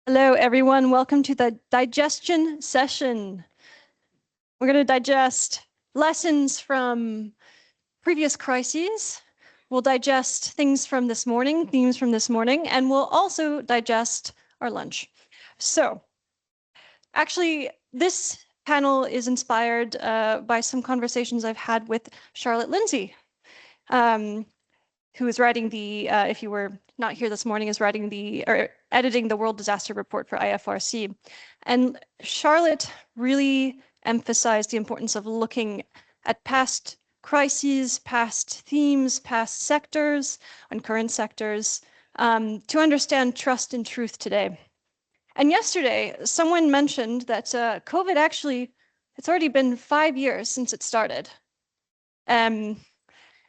Hello, everyone. Welcome to the digestion session. We're going to digest lessons from previous crises. We'll digest things from this morning, themes from this morning, and we'll also digest our lunch. So, actually, this panel is inspired by some conversations I've had with Charlotte Lindsay, who is writing the, if you were not here this morning, is writing or editing the World Disaster Report for IFRC. And Charlotte really emphasized the importance of looking at past crises, past themes, past sectors, and current sectors to understand trust and truth today. And yesterday, someone mentioned that COVID actually, it's already been 5 years since it started.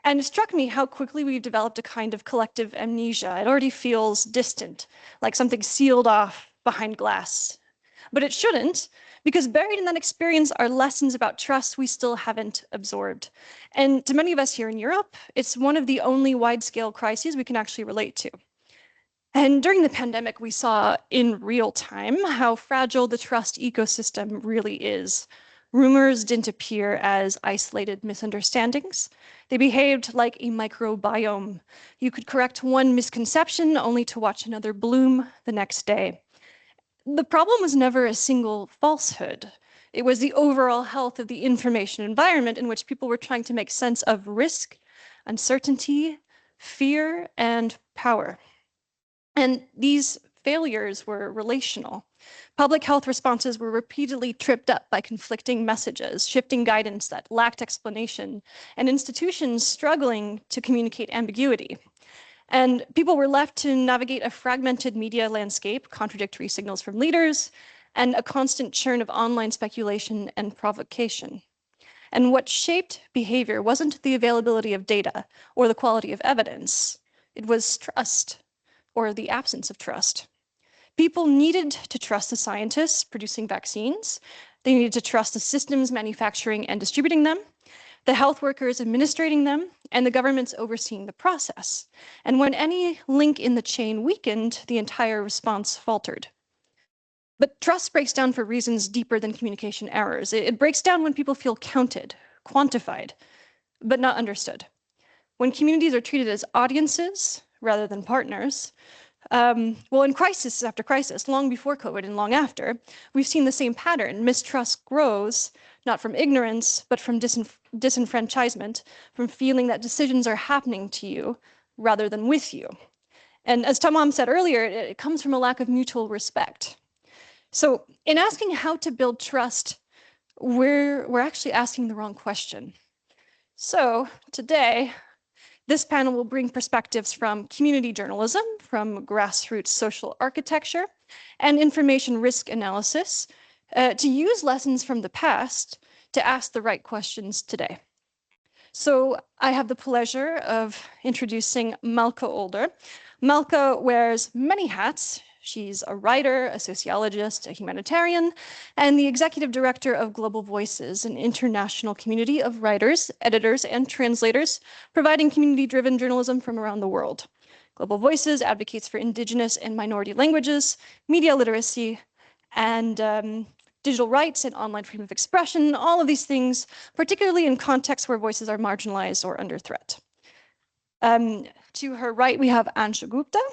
And it struck me how quickly we've developed a kind of collective amnesia. It already feels distant, like something sealed off behind glass. But it shouldn't, because buried in that experience are lessons about trust we still haven't absorbed. And to many of us here in Europe, it's one of the only wide-scale crises we can actually relate to. And during the pandemic, we saw in real time how fragile the trust ecosystem really is. Rumors didn't appear as isolated misunderstandings. They behaved like a microbiome. You could correct one misconception only to watch another bloom the next day. The problem was never a single falsehood. It was the overall health of the information environment in which people were trying to make sense of risk, uncertainty, fear, and power. And these failures were relational. Public health responses were repeatedly tripped up by conflicting messages, shifting guidance that lacked explanation, and institutions struggling to communicate ambiguity. And people were left to navigate a fragmented media landscape, contradictory signals from leaders, and a constant churn of online speculation and provocation. And what shaped behavior wasn't the availability of data or the quality of evidence, it was trust, or the absence of trust. People needed to trust the scientists producing vaccines. They needed to trust the systems manufacturing and distributing them, the health workers administrating them, and the governments overseeing the process. And when any link in the chain weakened, the entire response faltered. But trust breaks down for reasons deeper than communication errors. It breaks down when people feel counted, quantified, but not understood. When communities are treated as audiences rather than partners, well, in crisis after crisis, long before COVID and long after, we've seen the same pattern. Mistrust grows, not from ignorance, but from disenfranchisement, from feeling that decisions are happening to you rather than with you. And as Tamam said earlier, it comes from a lack of mutual respect. So in asking how to build trust, we're actually asking the wrong question. So today, this panel will bring perspectives from community journalism, from grassroots social architecture, and information risk analysis to use lessons from the past to ask the right questions today. So I have the pleasure of introducing Malka Older. Malka wears many hats. She's a writer, a sociologist, a humanitarian, and the executive director of Global Voices, an international community of writers, editors, and translators, providing community-driven journalism from around the world. Global Voices advocates for indigenous and minority languages, media literacy, and digital rights and online freedom of expression, all of these things, particularly in contexts where voices are marginalized or under threat. To her right, we have Anshu Gupta.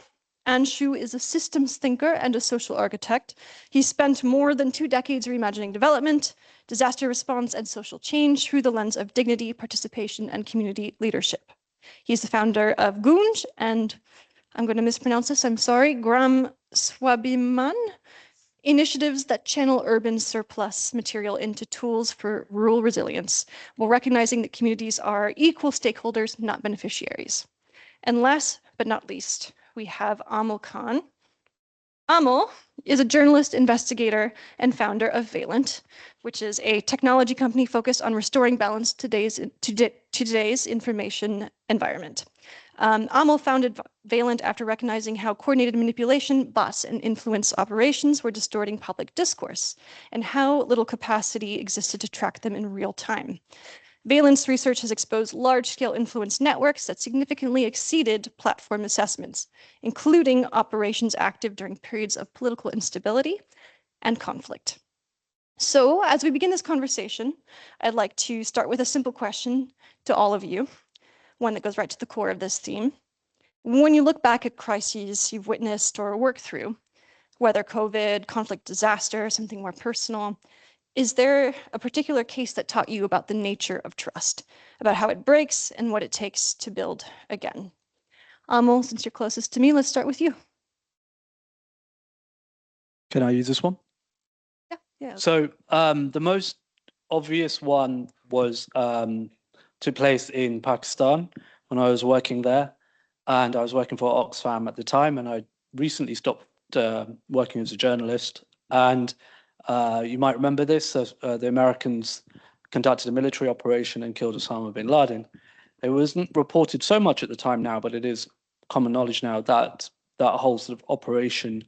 Anshu is a systems thinker and a social architect. He spent more than 2 decades reimagining development, disaster response, and social change through the lens of dignity, participation, and community leadership. He's the founder of Goonj, and I'm going to mispronounce this, I'm sorry, Gram Swabiman, initiatives that channel urban surplus material into tools for rural resilience, while recognizing that communities are equal stakeholders, not beneficiaries. And last but not least, we have Amil Khan. Amil is a journalist, investigator, and founder of Valent, which is a technology company focused on restoring balance to today's information environment. Amil founded Valent after recognizing how coordinated manipulation, bots, and influence operations were distorting public discourse, and how little capacity existed to track them in real time. Valent's research has exposed large-scale influence networks that significantly exceeded platform assessments, including operations active during periods of political instability and conflict. So as we begin this conversation, I'd like to start with a simple question to all of you, one that goes right to the core of this theme. When you look back at crises you've witnessed or worked through, whether COVID, conflict, disaster, something more personal, is there a particular case that taught you about the nature of trust, about how it breaks and what it takes to build again? Amil, since you're closest to me, let's start with you. Can I use this one? Yeah. So the most obvious one was took place in Pakistan when I was working there, and I was working for Oxfam at the time, and I recently stopped working as a journalist. And you might remember this: the Americans conducted a military operation and killed Osama bin Laden. It wasn't reported so much at the time now, but it is common knowledge now that that whole sort of operation,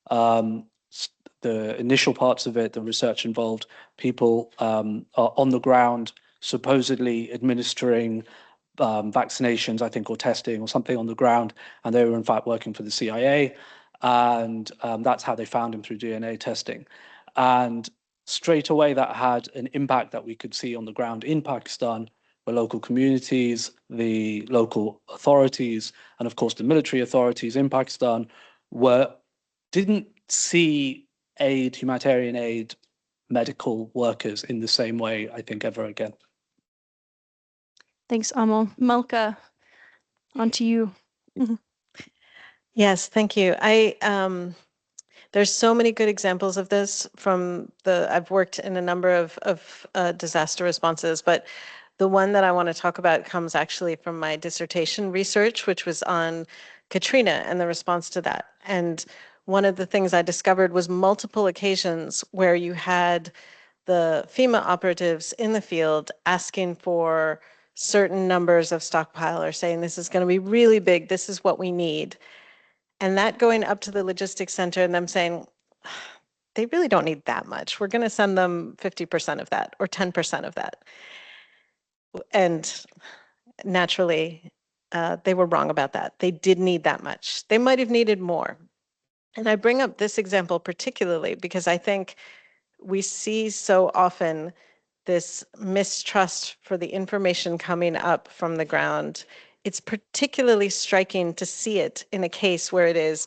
the initial parts of it, the research involved people are on the ground, supposedly administering vaccinations, I think, or testing or something on the ground, and they were in fact working for the CIA, and that's how they found him, through DNA testing. And straight away that had an impact that we could see on the ground in Pakistan, where local communities, the local authorities, and of course the military authorities in Pakistan didn't see aid, humanitarian aid, medical workers in the same way, I think, ever again. Thanks, Amil. Malka, on to you. Yes, thank you. There's so many good examples of this from I've worked in a number of disaster responses, but the one that I want to talk about comes actually from my dissertation research, which was on Katrina and the response to that. And one of the things I discovered was multiple occasions where you had the FEMA operatives in the field asking for certain numbers of stockpile, or saying this is going to be really big, this is what we need. And that going up to the logistics center and them saying, they really don't need that much. We're going to send them 50% of that or 10% of that. And naturally, they were wrong about that. They did need that much. They might have needed more. And I bring up this example particularly because I think we see so often this mistrust for the information coming up from the ground. It's particularly striking to see it in a case where it is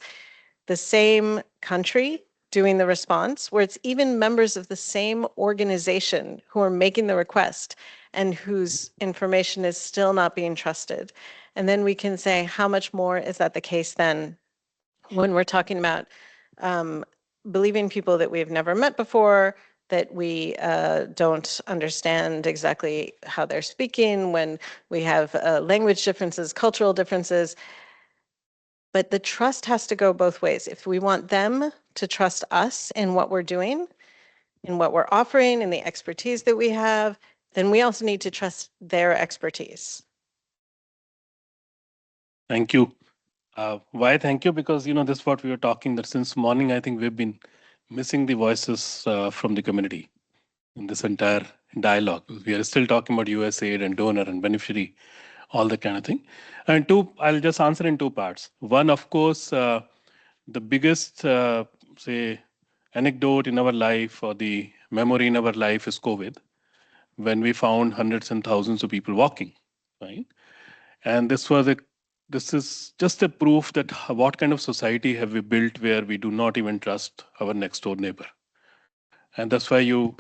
the same country doing the response, where it's even members of the same organization who are making the request and whose information is still not being trusted. And then we can say, how much more is that the case then when we're talking about believing people that we've never met before, that we don't understand exactly how they're speaking, when we have language differences, cultural differences. But the trust has to go both ways. If we want them to trust us in what we're doing, in what we're offering, in the expertise that we have, then we also need to trust their expertise. Thank you. Why thank you? Because, this is what we were talking, that since morning, I think we've been missing the voices from the community in this entire dialogue. We are still talking about USAID and donor and beneficiary, all that kind of thing. And two, I'll just answer in two parts. One, of course, the biggest, say, anecdote in our life or the memory in our life is COVID, when we found hundreds and thousands of people walking, right? And this is just a proof that what kind of society have we built where we do not even trust our next door neighbor. And that's why you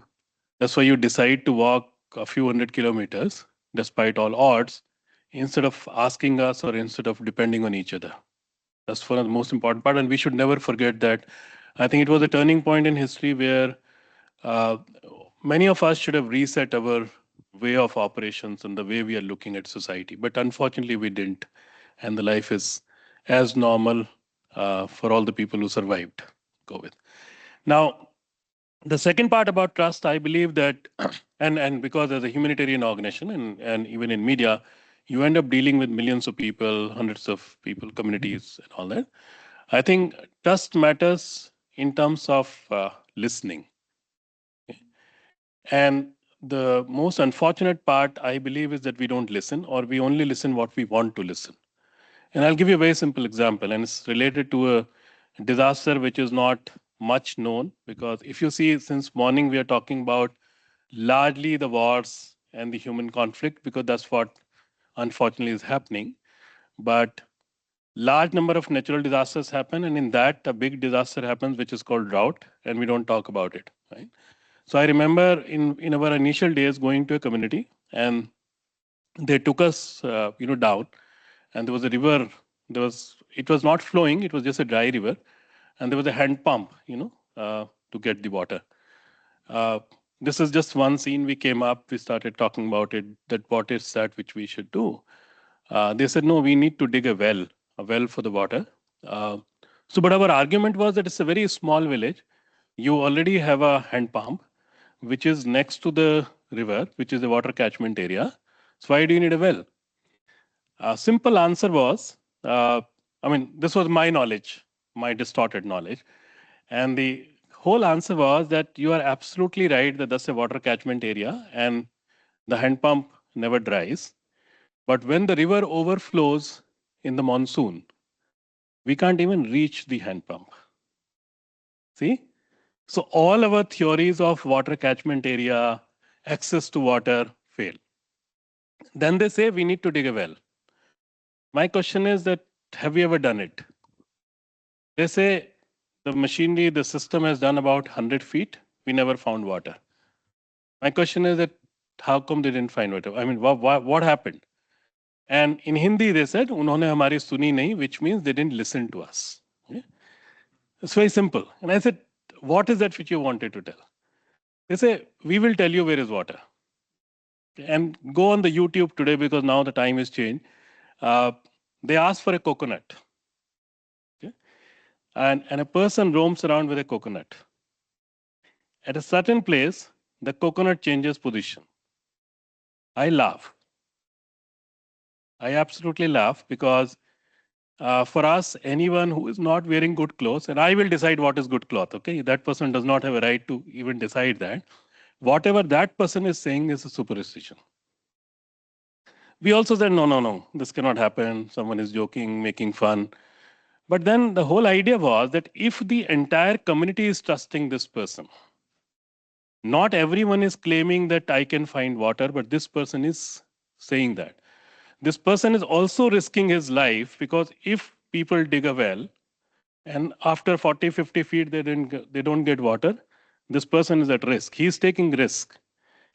decide to walk a few hundred kilometers despite all odds, instead of asking us or instead of depending on each other. That's one of the most important part, and we should never forget that. I think it was a turning point in history where many of us should have reset our way of operations and the way we are looking at society. But unfortunately, we didn't. And the life is as normal for all the people who survived COVID. Now, the second part about trust, I believe that, and because as a humanitarian organization and even in media, you end up dealing with millions of people, hundreds of people, communities, and all that. I think trust matters in terms of listening. Okay? And the most unfortunate part, I believe, is that we don't listen, or we only listen what we want to listen. And I'll give you a very simple example, and it's related to a disaster which is not much known, because if you see, since morning we are talking about largely the wars and the human conflict, because that's what unfortunately is happening. But large number of natural disasters happen, and in that a big disaster happens which is called drought, and we don't talk about it, right? So I remember in our initial days going to a community, and they took us down, and there was a river. It was not flowing, it was just a dry river, and there was a hand pump to get the water. This is just one scene. We came up, we started talking about it, that what is that which we should do. They said, no, we need to dig a well for the water. But our argument was that it's a very small village. You already have a hand pump, which is next to the river, which is a water catchment area. So why do you need a well? Simple answer was, this was my knowledge, my distorted knowledge. And the whole answer was that you are absolutely right that that's a water catchment area and the hand pump never dries. But when the river overflows in the monsoon, we can't even reach the hand pump. See? So all our theories of water catchment area, access to water fail. Then they say we need to dig a well. My question is that, have we ever done it? They say the machinery, the system has done about 100 feet. We never found water. My question is that, how come they didn't find water? I mean, what happened? And in Hindi, they said, "Unhone hamari suni nahi," which means they didn't listen to us. Okay? It's very simple. And I said, what is that which you wanted to tell? They say, we will tell you where is water. And go on the YouTube today, because now the time is changed. They ask for a coconut. Okay? And a person roams around with a coconut. At a certain place, the coconut changes position. I laugh. I absolutely laugh, because for us, anyone who is not wearing good clothes, and I will decide what is good cloth, okay? That person does not have a right to even decide that. Whatever that person is saying is a superstition. We also said, no, this cannot happen. Someone is joking, making fun. But then the whole idea was that if the entire community is trusting this person, not everyone is claiming that I can find water, but this person is saying that. This person is also risking his life, because if people dig a well and after 40, 50 feet they don't get water, this person is at risk. He's taking risk.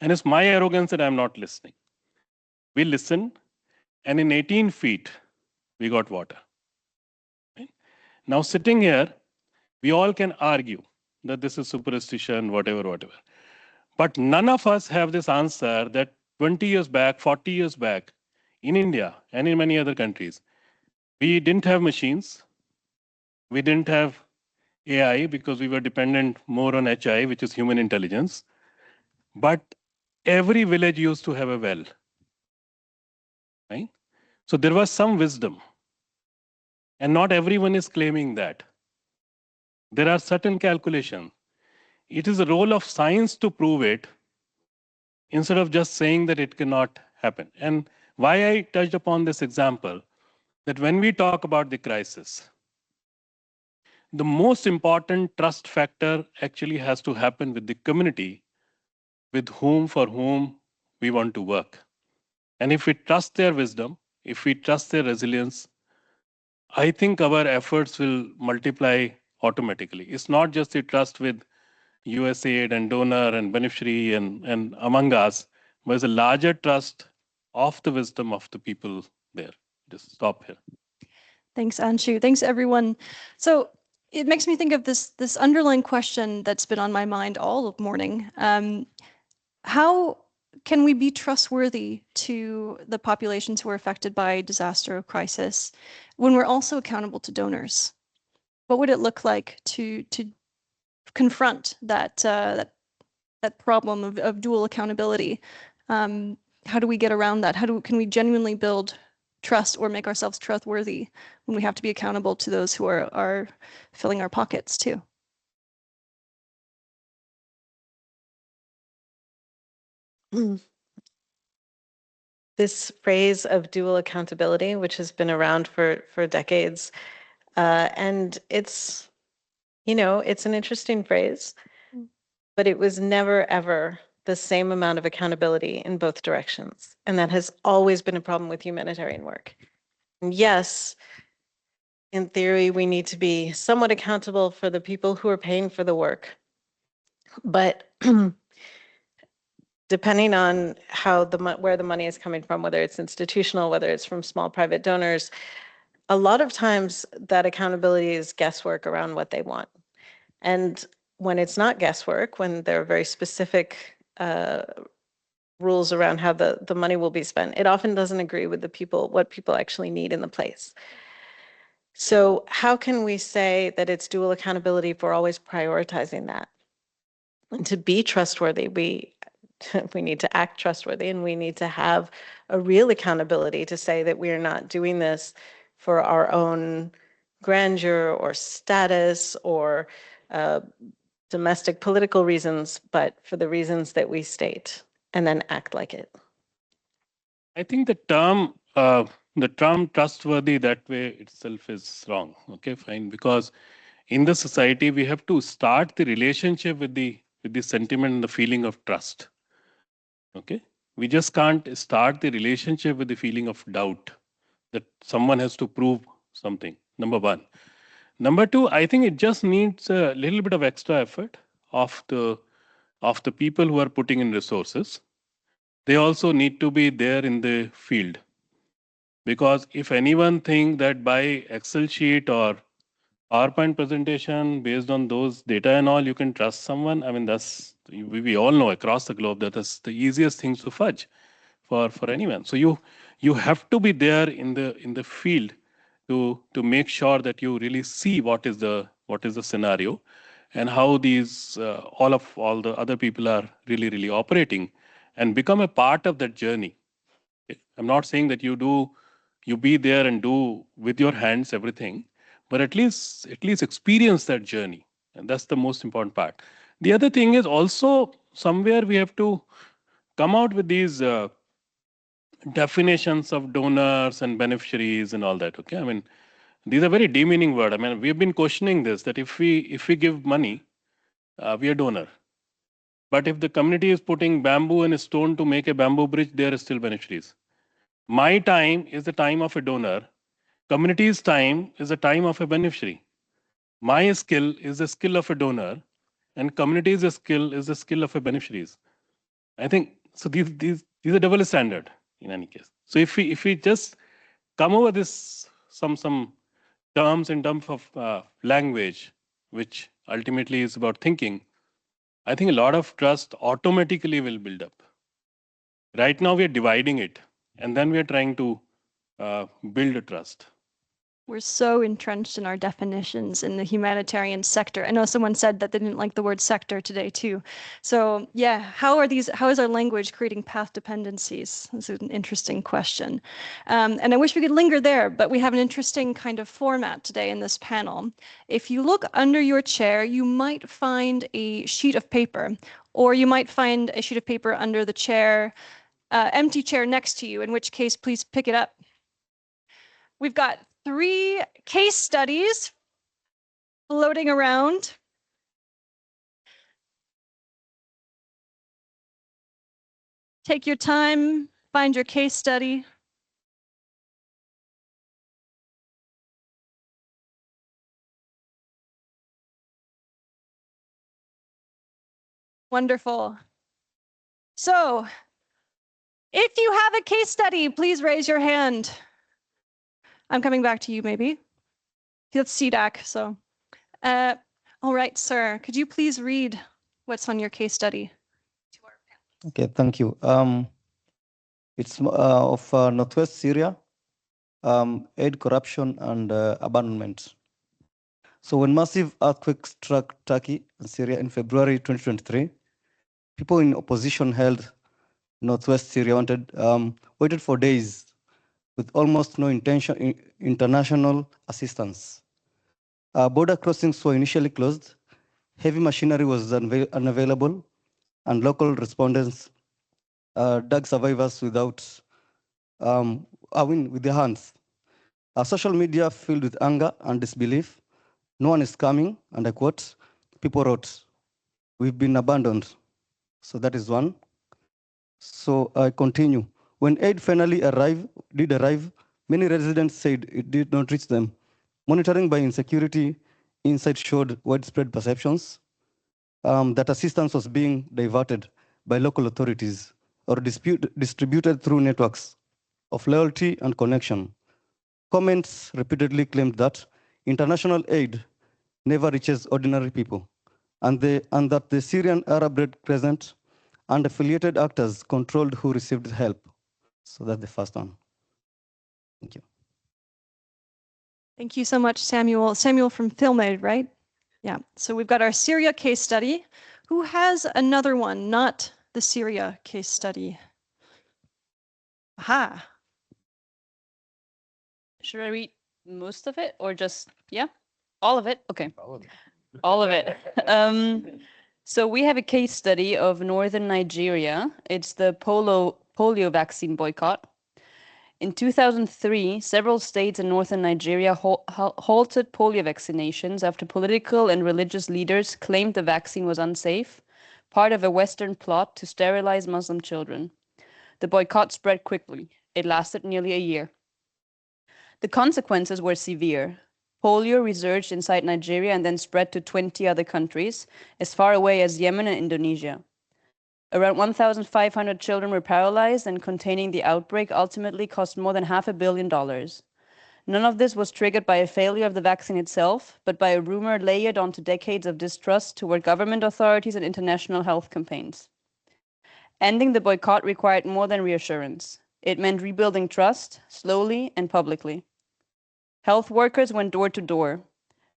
And it's my arrogance that I'm not listening. We listened, and in 18 feet, we got water. Right? Now, sitting here, we all can argue that this is superstition, whatever. But none of us have this answer that 20 years back, 40 years back, in India and in many other countries, we didn't have machines. We didn't have AI, because we were dependent more on HI, which is human intelligence. But every village used to have a well. Right? So there was some wisdom. And not everyone is claiming that. There are certain calculations. It is the role of science to prove it, instead of just saying that it cannot happen. And why I touched upon this example, that when we talk about the crisis, the most important trust factor actually has to happen with the community, with whom, for whom we want to work. And if we trust their wisdom, if we trust their resilience, I think our efforts will multiply automatically. It's not just the trust with USAID and donor and beneficiary and among us, but there's a larger trust of the wisdom of the people there. Just stop here. Thanks, Anshu. Thanks, everyone. So it makes me think of this underlying question that's been on my mind all morning. How can we be trustworthy to the populations who are affected by disaster or crisis when we're also accountable to donors? What would it look like to confront that problem of dual accountability? How do we get around that? Can we genuinely build trust or make ourselves trustworthy when we have to be accountable to those who are filling our pockets too? This phrase of dual accountability, which has been around for decades, and it's, it's an interesting phrase, but it was never, ever the same amount of accountability in both directions. And that has always been a problem with humanitarian work. And yes, in theory, we need to be somewhat accountable for the people who are paying for the work. But depending on how where the money is coming from, whether it's institutional, whether it's from small private donors, a lot of times that accountability is guesswork around what they want. And when it's not guesswork, when there are very specific rules around how the money will be spent, it often doesn't agree with what people actually need in the place. So how can we say that it's dual accountability if we're always prioritizing that? And to be trustworthy, we need to act trustworthy, and we need to have a real accountability to say that we are not doing this for our own grandeur or status or domestic political reasons, but for the reasons that we state, and then act like it. I think the term trustworthy that way itself is wrong. Okay, fine. Because in the society, we have to start the relationship with the sentiment and the feeling of trust. Okay, we just can't start the relationship with the feeling of doubt that someone has to prove something. Number one. Number two, I think it just needs a little bit of extra effort of the people who are putting in resources. They also need to be there in the field. Because if anyone think that by Excel sheet or PowerPoint presentation based on those data and all, you can trust someone, I mean, we all know across the globe that is the easiest things to fudge for anyone. So you have to be there in the field to make sure that you really see what is the scenario and how these all the other people are really operating, and become a part of that journey. I'm not saying that you be there and do with your hands everything, but at least experience that journey, and that's the most important part. The other thing is also somewhere we have to come out with these definitions of donors and beneficiaries and all that. Okay, I mean, these are very demeaning words. I mean, we've been questioning this, that if we give money, we are donor. But if the community is putting bamboo and stone to make a bamboo bridge, they are still beneficiaries. My time is the time of a donor. Community's time is the time of a beneficiary. My skill is the skill of a donor, and community's skill is the skill of a beneficiaries. I think so. These are double standard in any case. So if we just come over this some terms in terms of language, which ultimately is about thinking, I think a lot of trust automatically will build up. Right now we are dividing it, and then we are trying to build a trust. We're so entrenched in our definitions in the humanitarian sector. I know someone said that they didn't like the word sector today too. So yeah, how is our language creating path dependencies? That's an interesting question. And I wish we could linger there, but we have an interesting kind of format today in this panel. If you look under your chair, you might find a sheet of paper, or you might find a sheet of paper under the chair, empty chair next to you, in which case, please pick it up. We've got 3 case studies floating around. Take your time, find your case study. Wonderful. So, if you have a case study, please raise your hand. I'm coming back to you, maybe. That's CDAC, so. All right, sir, could you please read what's on your case study? Okay, thank you. It's of Northwest Syria, aid corruption and abandonment. So when massive earthquakes struck Turkey and Syria in February 2023, people in opposition held Northwest Syria waited for days with almost no international assistance. Border crossings were initially closed, heavy machinery was unavailable, and local respondents dug survivors with their hands. Social media filled with anger and disbelief. No one is coming, and I quote, people wrote, "We've been abandoned." So that is one. So I continue. When aid finally did arrive, many residents said it did not reach them. Monitoring by insecurity inside showed widespread perceptions that assistance was being diverted by local authorities or distributed through networks of loyalty and connection. Comments repeatedly claimed that international aid never reaches ordinary people, and that the Syrian Arab Red Crescent and affiliated actors controlled who received help. So that's the first one. Thank you. Thank you so much, Samuel. Samuel from FilmAid, right? Yeah. So we've got our Syria case study. Who has another one, not the Syria case study? Aha. Should I read most of it or just, yeah? All of it? Okay. All of it. So we have a case study of northern Nigeria. It's the polio vaccine boycott. In 2003, several states in northern Nigeria halted polio vaccinations after political and religious leaders claimed the vaccine was unsafe, part of a Western plot to sterilize Muslim children. The boycott spread quickly. It lasted nearly a year. The consequences were severe. Polio resurged inside Nigeria and then spread to 20 other countries, as far away as Yemen and Indonesia. Around 1,500 children were paralyzed, and containing the outbreak ultimately cost more than $500 million. None of this was triggered by a failure of the vaccine itself, but by a rumor layered onto decades of distrust toward government authorities and international health campaigns. Ending the boycott required more than reassurance. It meant rebuilding trust, slowly and publicly. Health workers went door to door.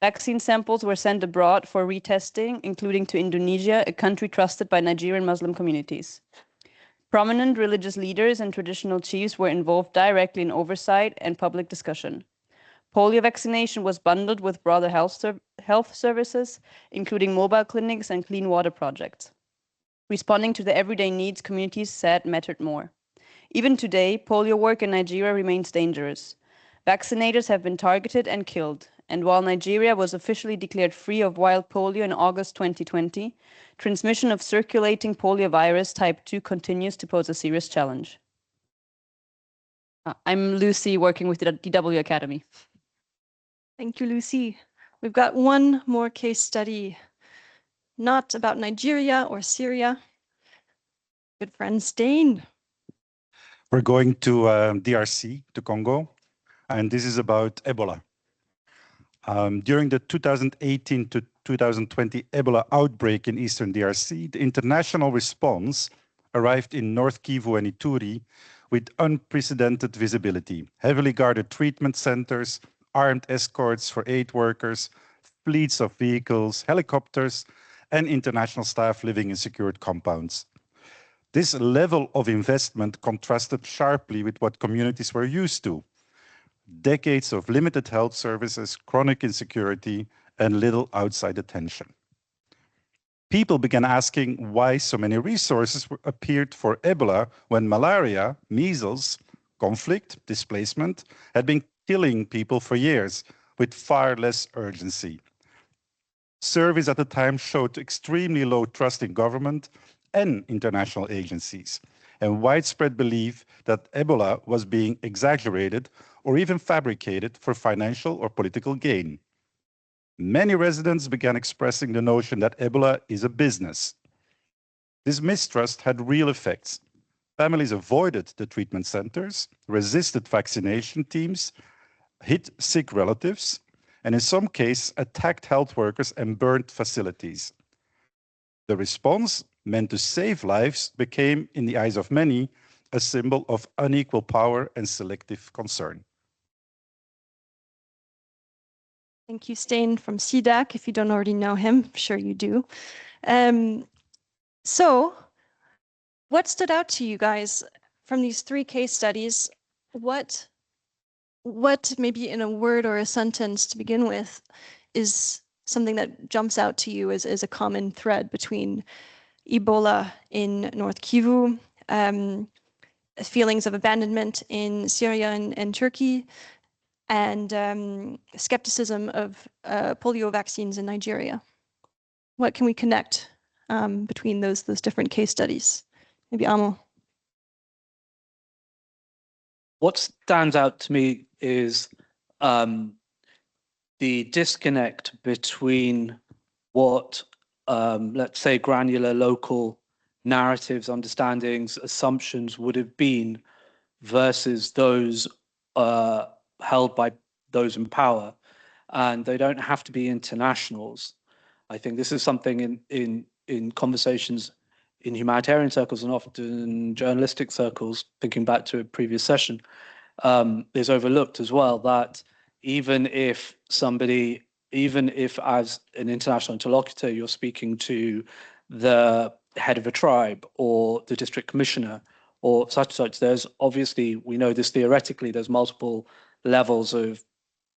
Vaccine samples were sent abroad for retesting, including to Indonesia, a country trusted by Nigerian Muslim communities. Prominent religious leaders and traditional chiefs were involved directly in oversight and public discussion. Polio vaccination was bundled with broader health services, including mobile clinics and clean water projects. Responding to the everyday needs communities said mattered more. Even today, polio work in Nigeria remains dangerous. Vaccinators have been targeted and killed. And while Nigeria was officially declared free of wild polio in August 2020, transmission of circulating poliovirus type 2 continues to pose a serious challenge. I'm Lucy, working with the DW Academy. Thank you, Lucy. We've got one more case study, not about Nigeria or Syria. Good friend Stain. We're going to DRC, to Congo, and this is about Ebola. During the 2018 to 2020 Ebola outbreak in Eastern DRC, the international response arrived in North Kivu and Ituri with unprecedented visibility, heavily guarded treatment centers, armed escorts for aid workers, fleets of vehicles, helicopters, and international staff living in secured compounds. This level of investment contrasted sharply with what communities were used to. Decades of limited health services, chronic insecurity, and little outside attention. People began asking why so many resources appeared for Ebola when malaria, measles, conflict, displacement had been killing people for years with far less urgency. Surveys at the time showed extremely low trust in government and international agencies, and widespread belief that Ebola was being exaggerated or even fabricated for financial or political gain. Many residents began expressing the notion that Ebola is a business. This mistrust had real effects. Families avoided the treatment centers, resisted vaccination teams, hid sick relatives, and in some cases attacked health workers and burned facilities. The response, meant to save lives, became, in the eyes of many, a symbol of unequal power and selective concern. Thank you, Stain from CDAC. If you don't already know him, I'm sure you do. So what stood out to you guys from these three case studies? What maybe in a word or a sentence to begin with is something that jumps out to you as a common thread between Ebola in North Kivu, feelings of abandonment in Syria and Turkey, and skepticism of polio vaccines in Nigeria. What can we connect between those different case studies? Maybe Amil. What stands out to me is the disconnect between what, let's say, granular local narratives, understandings, assumptions would have been versus those held by those in power. And they don't have to be internationals. I think this is something in conversations in humanitarian circles and often journalistic circles, thinking back to a previous session, is overlooked as well, that even if as an international interlocutor, you're speaking to the head of a tribe or the district commissioner or such, there's obviously, we know this theoretically, there's multiple levels of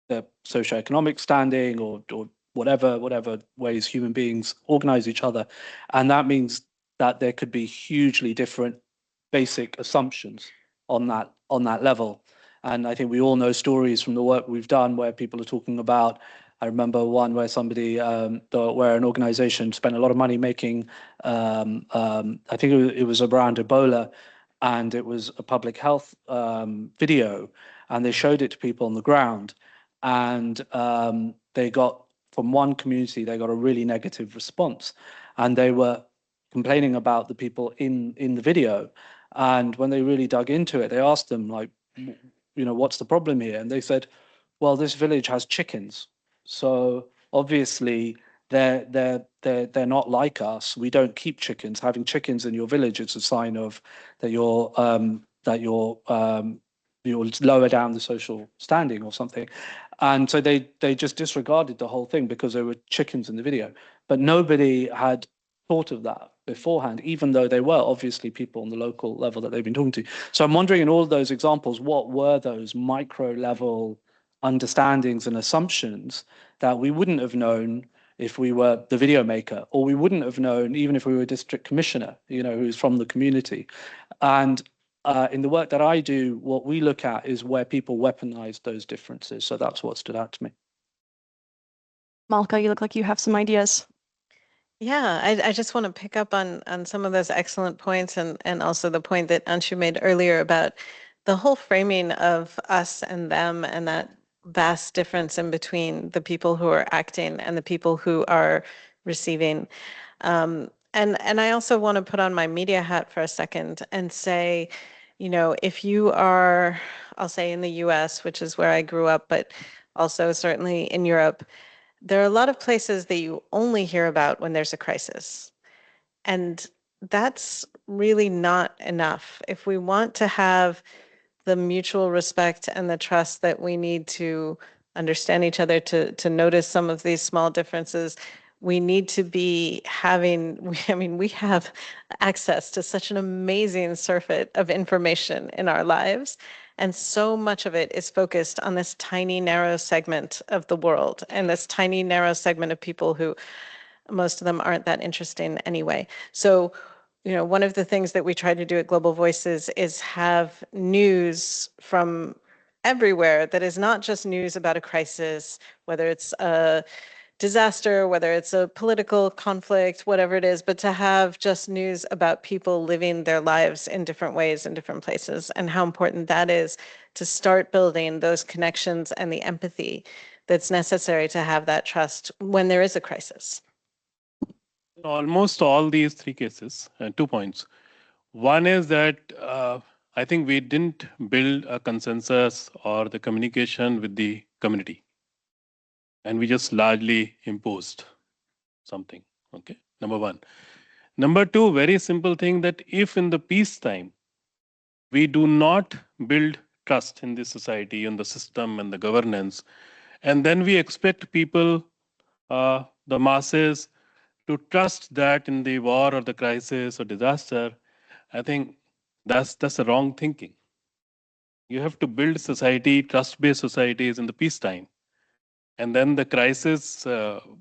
the socioeconomic standing or whatever ways human beings organize each other. And that means that there could be hugely different basic assumptions on that level. And I think we all know stories from the work we've done where people are talking about, I remember one where somebody, where an organization spent a lot of money making, I think it was around Ebola, and it was a public health video, and they showed it to people on the ground. And they got, from one community, they got a really negative response. And they were complaining about the people in the video. And when they really dug into it, they asked them, like, what's the problem here? And they said, well, this village has chickens. So obviously they're not like us. We don't keep chickens. Having chickens in your village, it's a sign of that you're lower down the social standing or something. And so they just disregarded the whole thing because there were chickens in the video. But nobody had thought of that beforehand, even though they were obviously people on the local level that they've been talking to. So I'm wondering, in all of those examples, what were those micro level understandings and assumptions that we wouldn't have known if we were the video maker, or we wouldn't have known even if we were a district commissioner, who's from the community. And in the work that I do, what we look at is where people weaponize those differences. So that's what stood out to me. Malka, you look like you have some ideas. Yeah, I just want to pick up on some of those excellent points, and also the point that Anshu made earlier about the whole framing of us and them, and that vast difference in between the people who are acting and the people who are receiving. And I also want to put on my media hat for a second and say, if you are, I'll say in the US, which is where I grew up, but also certainly in Europe, there are a lot of places that you only hear about when there's a crisis. And that's really not enough. If we want to have the mutual respect and the trust that we need to understand each other, to notice some of these small differences, we need to be we have access to such an amazing surfeit of information in our lives. And so much of it is focused on this tiny, narrow segment of the world and this tiny, narrow segment of people who, most of them aren't that interesting anyway. So, one of the things that we try to do at Global Voices is have news from everywhere that is not just news about a crisis, whether it's a disaster, whether it's a political conflict, whatever it is, but to have just news about people living their lives in different ways in different places, and how important that is to start building those connections and the empathy that's necessary to have that trust when there is a crisis. Almost all these three cases, 2 points. One is that I think we didn't build a consensus or the communication with the community. And we just largely imposed something, okay? Number one. Number two, very simple thing, that if in the peacetime, we do not build trust in the society, in the system and the governance, and then we expect people, the masses, to trust that in the war or the crisis or disaster, I think that's the wrong thinking. You have to build society, trust-based societies in the peacetime. And then the crisis,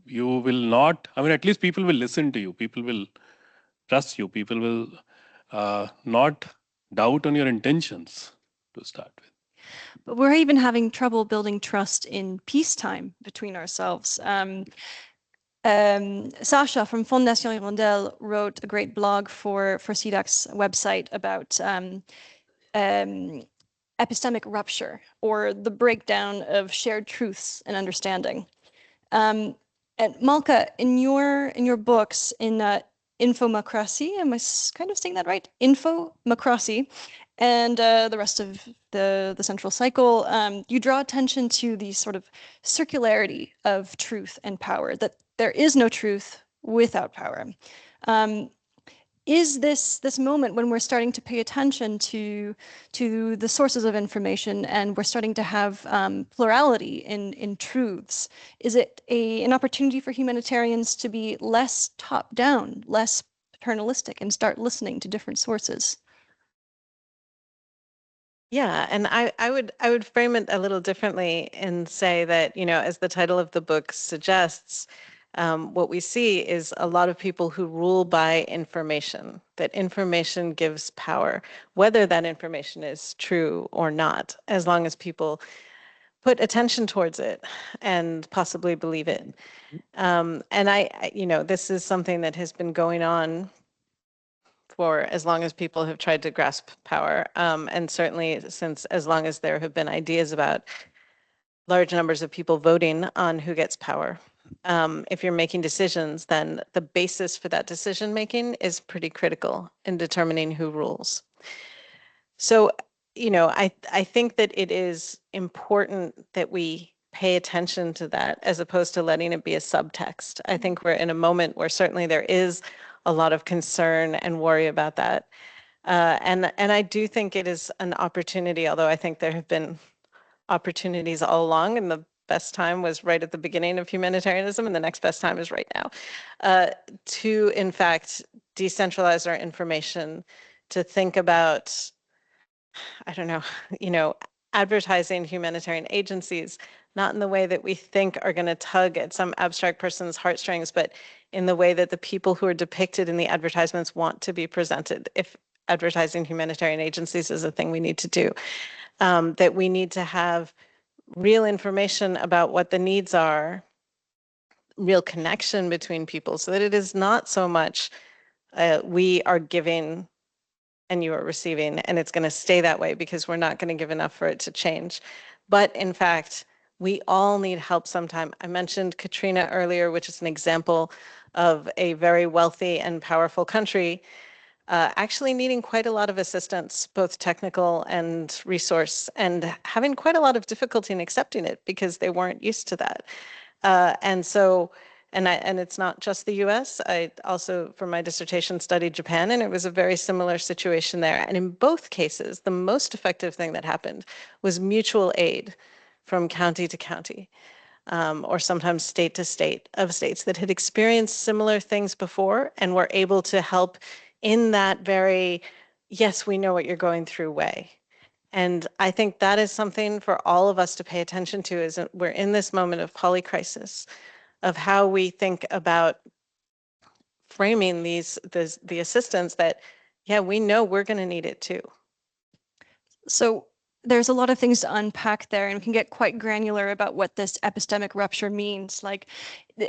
you will not, at least people will listen to you. People will trust you. People will not doubt on your intentions to start with. But we're even having trouble building trust in peacetime between ourselves. Sasha from Fondation Hirondelle wrote a great blog for CDAC's website about epistemic rupture, or the breakdown of shared truths and understanding. And Malka, in your books, in Infomacracy, am I kind of saying that right? Infomacracy, and the rest of the central cycle, you draw attention to the sort of circularity of truth and power, that there is no truth without power. Is this moment when we're starting to pay attention to the sources of information, and we're starting to have plurality in truths, is it an opportunity for humanitarians to be less top-down, less paternalistic, and start listening to different sources? Yeah, and I would frame it a little differently and say that, you know, as the title of the book suggests, what we see is a lot of people who rule by information, that information gives power, whether that information is true or not, as long as people put attention towards it and possibly believe it. And you know, this is something that has been going on for as long as people have tried to grasp power, and certainly since as long as there have been ideas about large numbers of people voting on who gets power. If you're making decisions, then the basis for that decision making is pretty critical in determining who rules. So, you know, I think that it is important that we pay attention to that as opposed to letting it be a subtext. I think we're in a moment where certainly there is a lot of concern and worry about that. And I do think it is an opportunity, although I think there have been opportunities all along, and the best time was right at the beginning of humanitarianism, and the next best time is right now, to in fact decentralize our information, to think about, I don't know, you know, advertising humanitarian agencies, not in the way that we think are going to tug at some abstract person's heartstrings, but in the way that the people who are depicted in the advertisements want to be presented. If advertising humanitarian agencies is a thing we need to do, that we need to have real information about what the needs are, real connection between people, so that it is not so much we are giving and you are receiving, and it's going to stay that way because we're not going to give enough for it to change. But in fact, we all need help sometime. I mentioned Katrina earlier, which is an example of a very wealthy and powerful country actually needing quite a lot of assistance, both technical and resource, and having quite a lot of difficulty in accepting it because they weren't used to that. And so, and it's not just the US. I also, for my dissertation, studied Japan, and it was a very similar situation there. And in both cases, the most effective thing that happened was mutual aid from county to county, or sometimes state to state, of states that had experienced similar things before and were able to help in that very, yes, we know what you're going through way. And I think that is something for all of us to pay attention to, is that we're in this moment of polycrisis, of how we think about framing the assistance that, yeah, we know we're going to need it too. So there's a lot of things to unpack there, and we can get quite granular about what this epistemic rupture means. Like,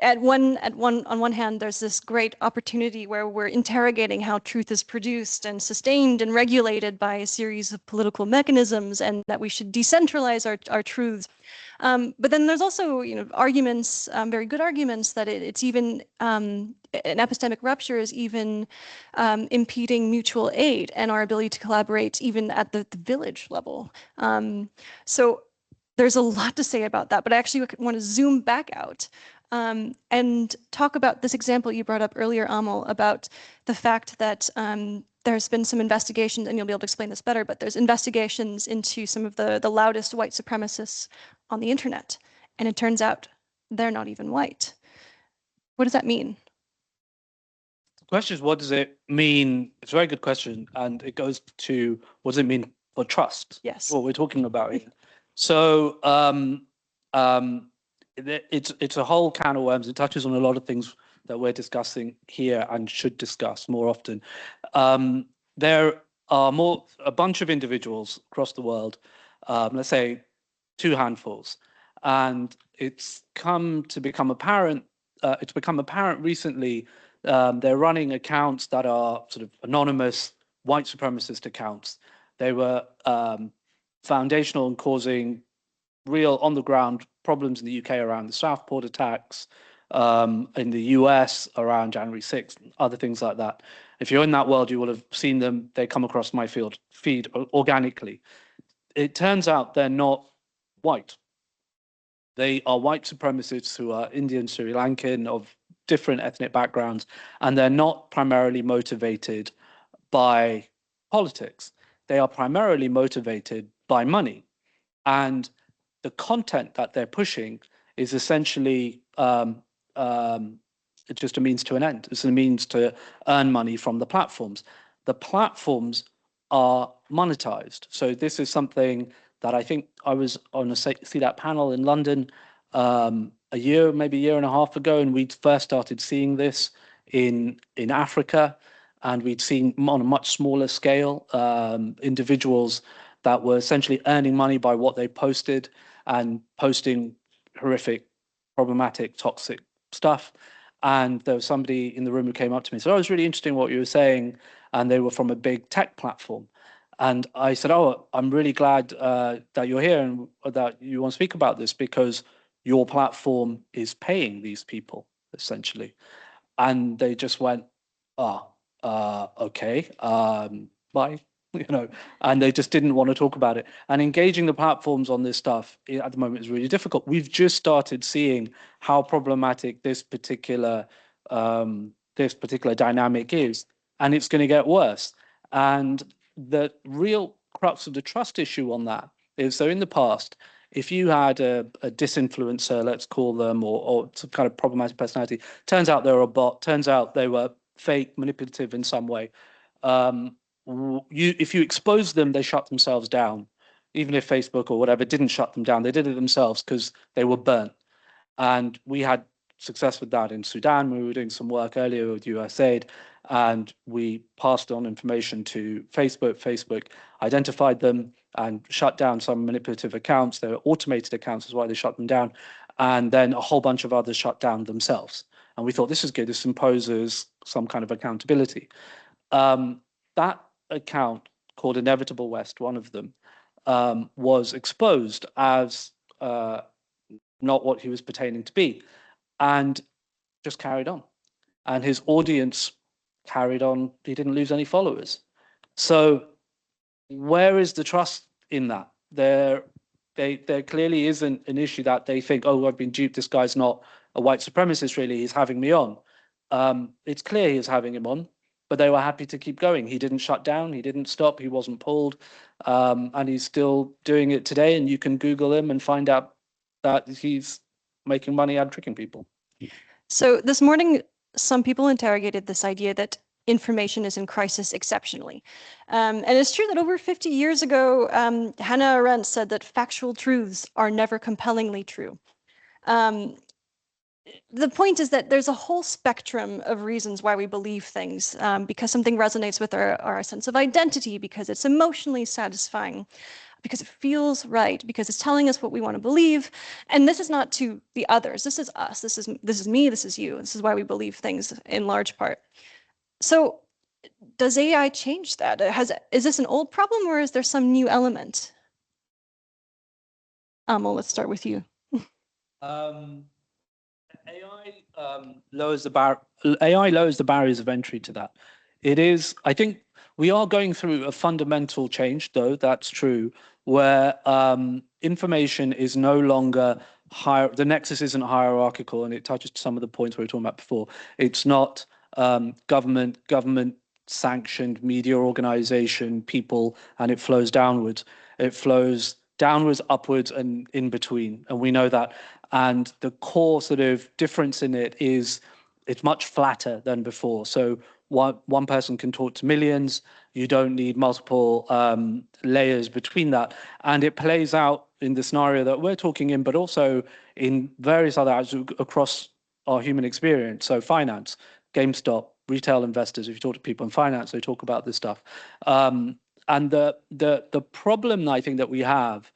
on one hand, there's this great opportunity where we're interrogating how truth is produced and sustained and regulated by a series of political mechanisms, and that we should decentralize our truths. But then there's also, you know, arguments, very good arguments, that it's even an epistemic rupture is even impeding mutual aid and our ability to collaborate even at the village level. So there's a lot to say about that, but I actually want to zoom back out and talk about this example you brought up earlier, Amil, about the fact that there's been some investigations, and you'll be able to explain this better, but there's investigations into some of the loudest white supremacists on the internet. And it turns out they're not even white. What does that mean? The question is, what does it mean? It's a very good question. And it goes to, what does it mean for trust? Yes. What we're talking about here. So it's a whole can of worms. It touches on a lot of things that we're discussing here and should discuss more often. there are a bunch of individuals across the world, let's say 2 handfuls, and it's become apparent recently. They're running accounts that are sort of anonymous white supremacist accounts. They were foundational in causing real on the ground problems in the UK around the Southport attacks, in the US around January 6th, other things like that. If you're in that world, you will have seen them. They come across my feed organically. It turns out they're not white. They are white supremacists who are Indian, Sri Lankan, of different ethnic backgrounds, and they're not primarily motivated by politics. They are primarily motivated by money. And the content that they're pushing is essentially it's just a means to an end. It's a means to earn money from the platforms. The platforms are monetized. So this is something that I think I was on a CDAC panel in London maybe a year and a half ago, and we'd first started seeing this in Africa, and we'd seen on a much smaller scale individuals that were essentially earning money by what they posted and posting horrific, problematic, toxic stuff. And there was somebody in the room who came up to me and said, "Oh, it was really interesting what you were saying." And they were from a big tech platform. And I said, "Oh, I'm really glad that you're here and that you want to speak about this, because your platform is paying these people, essentially." And they just went, okay, bye. And they just didn't want to talk about it. And engaging the platforms on this stuff at the moment is really difficult. We've just started seeing how problematic this particular dynamic is, and it's going to get worse. And the real crux of the trust issue on that is, so in the past, if you had a disinfluencer, let's call them, or some kind of problematic personality, turns out they were a bot, turns out they were fake, manipulative in some way. If you expose them, they shut themselves down. Even if Facebook or whatever didn't shut them down, they did it themselves because they were burnt. And we had success with that in Sudan. We were doing some work earlier with USAID, and we passed on information to Facebook. Facebook identified them and shut down some manipulative accounts. They were automated accounts, is why they shut them down. And then a whole bunch of others shut down themselves. And we thought, this is good. This imposes some kind of accountability. That account, called Inevitable West, one of them, was exposed as not what he was pertaining to be, and just carried on. And his audience carried on. He didn't lose any followers. So where is the trust in that? There clearly isn't an issue that they think, "Oh, I've been duped. This guy's not a white supremacist, really. He's having me on." It's clear he's having him on, but they were happy to keep going. He didn't shut down. He didn't stop. He wasn't pulled. And he's still doing it today. And you can Google him and find out that he's making money out of tricking people. So this morning, some people interrogated this idea that information is in crisis exceptionally. And it's true that over 50 years ago, Hannah Arendt said that factual truths are never compellingly true. The point is that there's a whole spectrum of reasons why we believe things, because something resonates with our sense of identity, because it's emotionally satisfying, because it feels right, because it's telling us what we want to believe. And this is not to the others. This is us. This is me. This is you. This is why we believe things in large part. So does AI change that? Is this an old problem, or is there some new element? Amil, let's start with you. AI lowers the barriers of entry to that. It is, I think, we are going through a fundamental change, though, that's true, where information is no longer the nexus isn't hierarchical, and it touches some of the points we were talking about before. It's not government sanctioned media organization, people, and it flows downwards. It flows downwards, upwards, and in between, and we know that. And the core sort of difference in it is it's much flatter than before. So one person can talk to millions. You don't need multiple layers between that. And it plays out in the scenario that we're talking in, but also in various other areas across our human experience. So finance, GameStop, retail investors, if you talk to people in finance, they talk about this stuff. And the problem I think that we have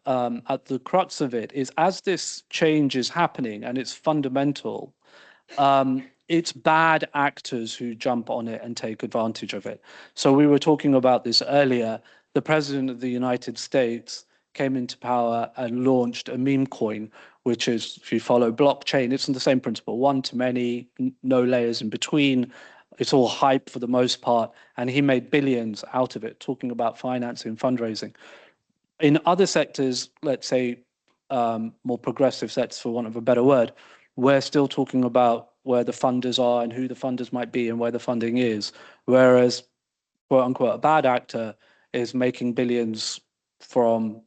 at the crux of it is, as this change is happening and it's fundamental, it's bad actors who jump on it and take advantage of it. So we were talking about this earlier. The president of the United States came into power and launched a meme coin, which is, if you follow blockchain, it's on the same principle, one to many, no layers in between. It's all hype for the most part. And he made billions out of it, talking about financing, fundraising. In other sectors, let's say more progressive sectors, for want of a better word, we're still talking about where the funders are and who the funders might be and where the funding is. Whereas, quote unquote, a bad actor is making billions from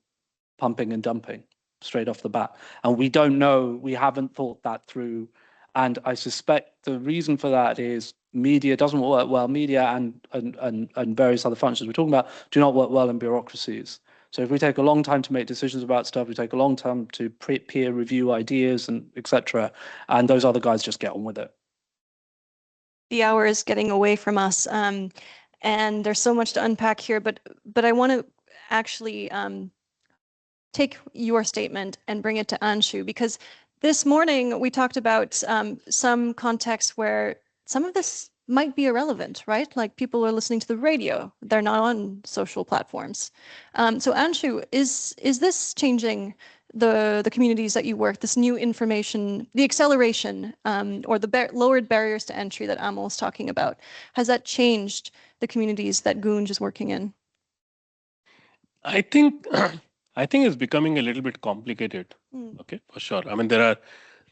pumping and dumping straight off the bat. And we don't know, we haven't thought that through. And I suspect the reason for that is media doesn't work well. Media and various other functions we're talking about do not work well in bureaucracies. So if we take a long time to make decisions about stuff, we take a long time to peer review ideas and etc. And those other guys just get on with it. The hour is getting away from us, and there's so much to unpack here. But I want to actually take your statement and bring it to Anshu, because this morning we talked about some contexts where some of this might be irrelevant, right? Like people are listening to the radio, they're not on social platforms. So Anshu, is this changing the communities that you work, this new information, the acceleration or the lowered barriers to entry that Amil is talking about? Has that changed the communities that Goonj is working in? I think it's becoming a little bit complicated. Okay, for sure. I mean, there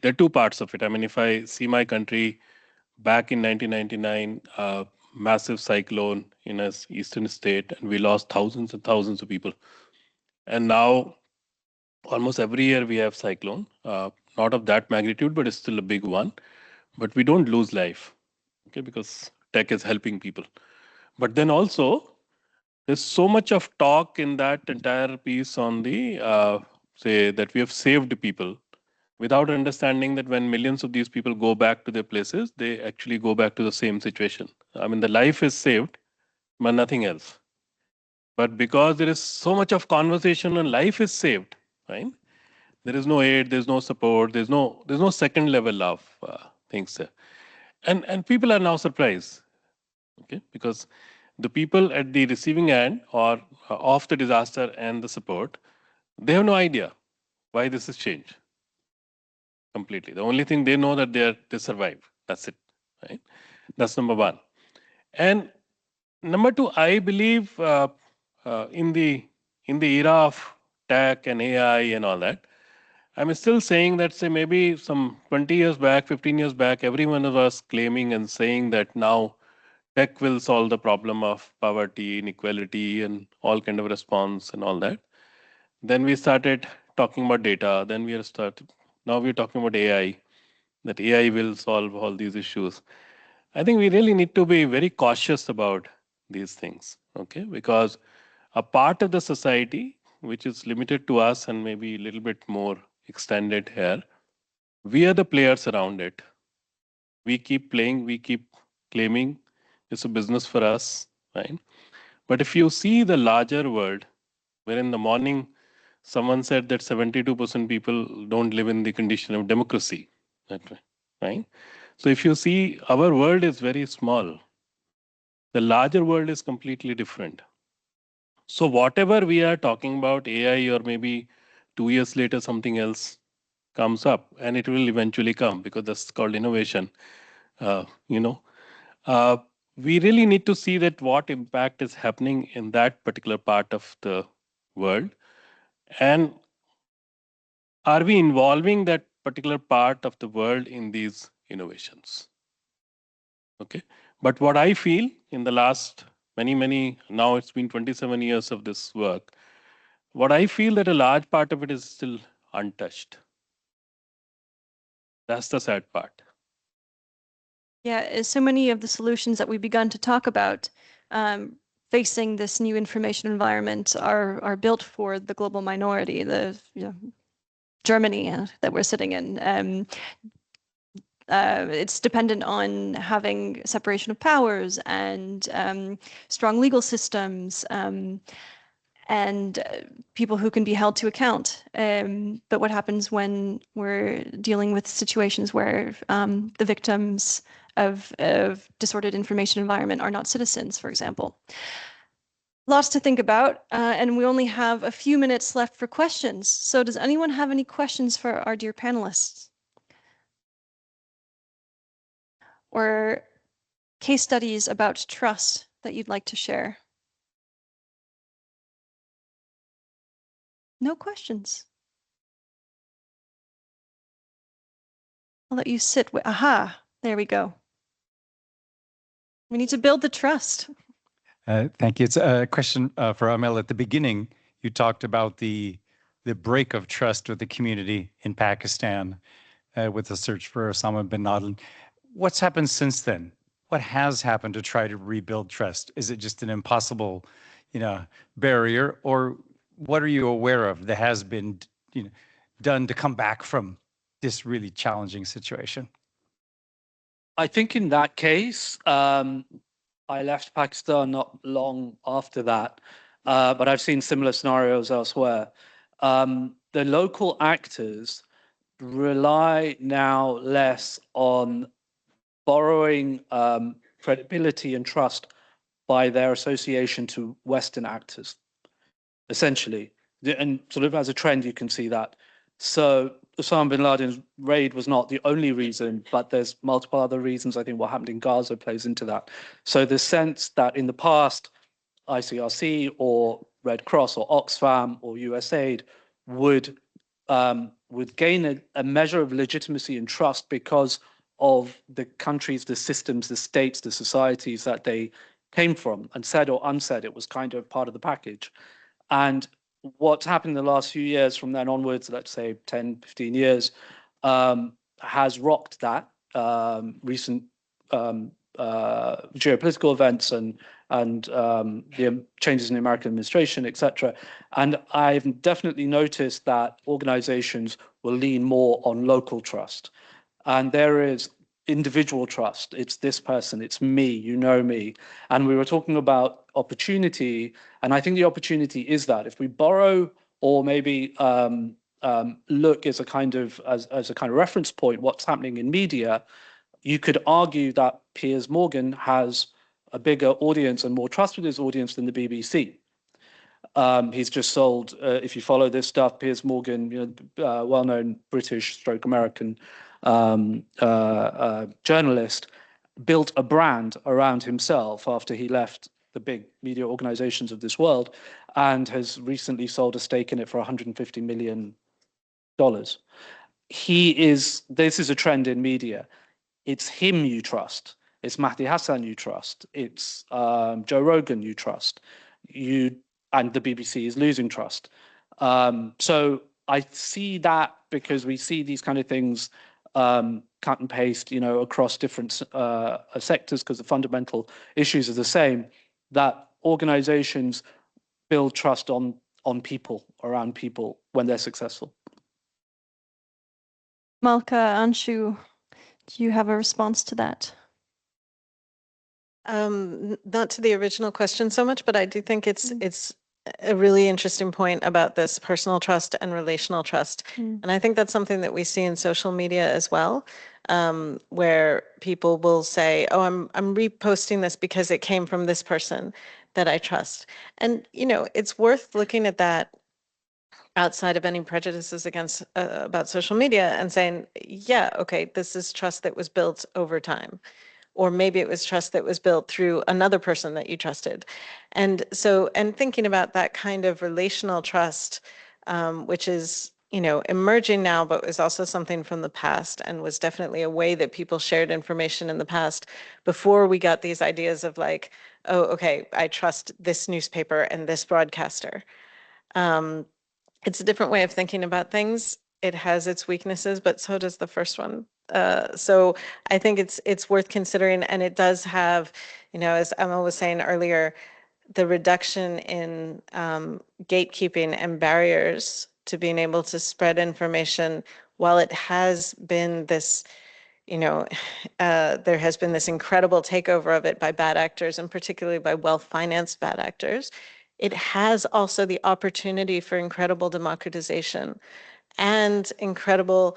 are two parts of it. I mean, if I see my country back in 1999, massive cyclone in an eastern state, and we lost thousands and thousands of people. And now, almost every year we have cyclone, not of that magnitude, but it's still a big one. But we don't lose life, okay, because tech is helping people. But then also, there's so much of talk in that entire piece on the say that we have saved people, without understanding that when millions of these people go back to their places, they actually go back to the same situation. I mean, the life is saved, but nothing else. But because there is so much of conversation on life is saved, right? There is no aid, there's no support, there's no second level of things there. And people are now surprised, okay? Because the people at the receiving end or of the disaster and the support, they have no idea why this has changed completely. The only thing they know that they survive. That's it, right? That's number one. And number two, I believe in the era of tech and AI and all that, I'm still saying that, say, maybe some 20 years back, 15 years back, everyone was claiming and saying that now tech will solve the problem of poverty, inequality, and all kind of response and all that. Then we started talking about data. Then now we're talking about AI, that AI will solve all these issues. I think we really need to be very cautious about these things, okay? Because a part of the society, which is limited to us and maybe a little bit more extended here, we are the players around it. We keep playing, we keep claiming it's a business for us, right? But if you see the larger world, where in the morning someone said that 72% people don't live in the condition of democracy, right? So if you see, our world is very small. The larger world is completely different. So whatever we are talking about, AI, or maybe 2 years later something else comes up, and it will eventually come because that's called innovation. We really need to see that what impact is happening in that particular part of the world, and are we involving that particular part of the world in these innovations? Okay, but what I feel in the last many, now it's been 27 years of this work, what I feel that a large part of it is still untouched. That's the sad part. Yeah, so many of the solutions that we've begun to talk about facing this new information environment are built for the global minority, the Germany that we're sitting in. It's dependent on having separation of powers and strong legal systems and people who can be held to account. But what happens when we're dealing with situations where the victims of disordered information environment are not citizens, for example? Lots to think about, and we only have a few minutes left for questions. So does anyone have any questions for our dear panelists? Or case studies about trust that you'd like to share? No questions. I'll let you sit with, aha, there we go. We need to build the trust. Thank you. It's a question for Amil. At the beginning, you talked about the break of trust with the community in Pakistan with the search for Osama bin Laden. What's happened since then? What has happened to try to rebuild trust? Is it just an impossible, barrier, or what are you aware of that has been, done to come back from this really challenging situation? I think in that case, I left Pakistan not long after that, but I've seen similar scenarios elsewhere. The local actors rely now less on borrowing credibility and trust by their association to Western actors, essentially. And sort of as a trend, you can see that. So Osama bin Laden's raid was not the only reason, but there's multiple other reasons. I think what happened in Gaza plays into that. So the sense that in the past, ICRC or Red Cross or Oxfam or USAID would gain a measure of legitimacy and trust because of the countries, the systems, the states, the societies that they came from, and said or unsaid, it was kind of part of the package. And what's happened in the last few years from then onwards, let's say 10, 15 years, has rocked that. Recent geopolitical events and the changes in the American administration, etc. And I've definitely noticed that organizations will lean more on local trust. And there is individual trust. It's this person, it's me, you know me. And we were talking about opportunity, and I think the opportunity is that if we borrow or maybe look as a kind of reference point what's happening in media, you could argue that Piers Morgan has a bigger audience and more trust with his audience than the BBC. He's just sold, if you follow this stuff, Piers Morgan, well-known British/American journalist, built a brand around himself after he left the big media organizations of this world, and has recently sold a stake in it for $150 million. This is a trend in media. It's him you trust. It's Mahdi Hassan you trust. It's Joe Rogan you trust. And the BBC is losing trust. So I see that because we see these kind of things cut and paste, across different sectors because the fundamental issues are the same, that organizations build trust on people, around people when they're successful. Malka, Anshu, do you have a response to that? Not to the original question so much, but I do think it's a really interesting point about this personal trust and relational trust. And I think that's something that we see in social media as well, where people will say, oh, I'm reposting this because it came from this person that I trust. And, it's worth looking at that outside of any prejudices against about social media and saying, yeah, okay, this is trust that was built over time. Or maybe it was trust that was built through another person that you trusted. And thinking about that kind of relational trust, which is, emerging now, but was also something from the past and was definitely a way that people shared information in the past before we got these ideas of like, oh, okay, I trust this newspaper and this broadcaster. It's a different way of thinking about things. It has its weaknesses, but so does the first one. So I think it's worth considering, and it does have, as Amil was saying earlier, the reduction in gatekeeping and barriers to being able to spread information. While it has been this, you know, there has been this incredible takeover of it by bad actors, and particularly by well-financed bad actors. It has also the opportunity for incredible democratization and incredible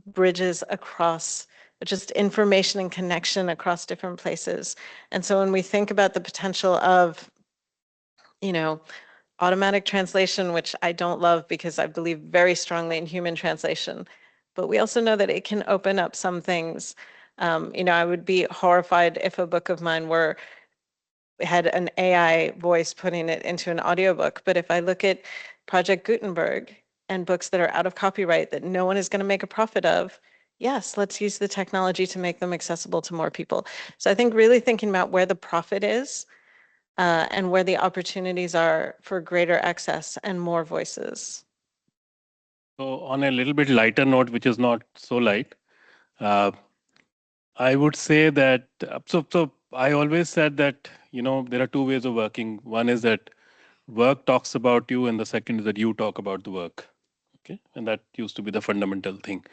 bridges across just information and connection across different places. And so when we think about the potential of, you know, automatic translation, which I don't love because I believe very strongly in human translation, but we also know that it can open up some things. You know, I would be horrified if a book of mine had an AI voice putting it into an audiobook. But if I look at Project Gutenberg and books that are out of copyright that no one is going to make a profit of, yes, let's use the technology to make them accessible to more people. So I think really thinking about where the profit is and where the opportunities are for greater access and more voices. So on a little bit lighter note, which is not so light, I would say that, so I always said that, you know, there are two ways of working. One is that work talks about you, and the second is that you talk about the work. Okay. And that used to be the fundamental thing.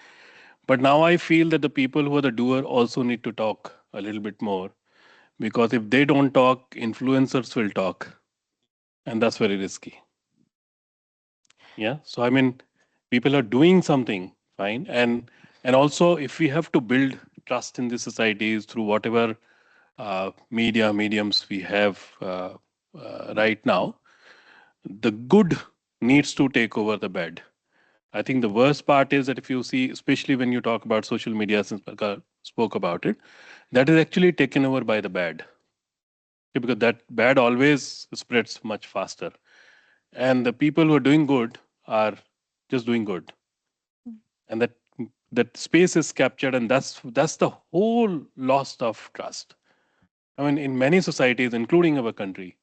But now I feel that the people who are the doer also need to talk a little bit more, because if they don't talk, influencers will talk. And that's very risky. Yeah. So, I mean, people are doing something fine. And also, if we have to build trust in the societies through whatever mediums we have right now, the good needs to take over the bad. I think the worst part is that if you see, especially when you talk about social media, since Malka spoke about it, that is actually taken over by the bad. Okay, because that bad always spreads much faster. And the people who are doing good are just doing good. And that space is captured, and that's the whole loss of trust. I mean, in many societies, including our country,